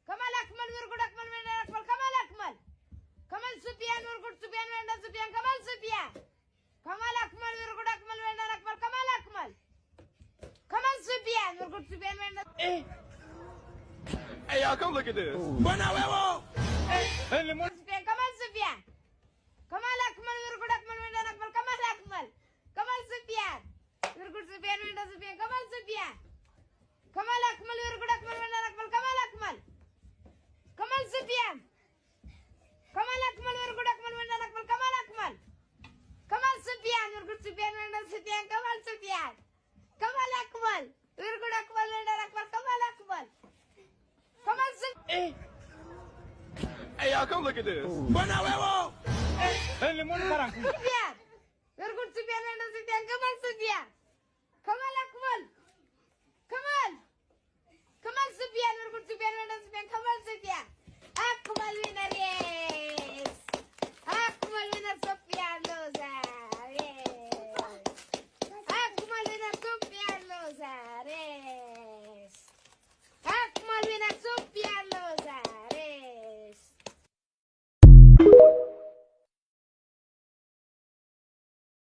Kamal Akmal, Urgut Akmal, Vendor Akmal, Kamal Akmal. Kamal Sufyan, Urgut Sufyan, Vendor Sufyan, Kamal Sufyan. Kamal Akmal, Urgut Akmal, Vendor Akmal, Kamal Akmal. Kamal Sufyan, Urgut Sufyan, Vendor. Hey, y'all, come look at this. Buena huevo! Sufyan, Kamal Sufyan. Kamal Akmal, Urgut Akmal, Vendor Akmal, Kamal Akmal. Kamal Sufyan. Urgut Sufyan, Vendor Sufyan, Kamal Sufyan. Kamal Akmal, Urgut Akmal, Vendor Akmal, Kamal Akmal. Kamal Sufyan. Kamal Akmal, Urgut Akmal, Vendor Akmal, Kamal Akmal. Kamal Sufyan, Urgut Sufyan, Vendor Sufyan, Kamal Sufyan. Kamal Akmal, Urgut Akmal, Vendor Akmal, Kamal Akmal. Kamal Sufyan. Hey, y'all, come look at this. Buena huevo! Sufyan. Urgut Sufyan, Vendor Sufyan, Kamal Sufyan.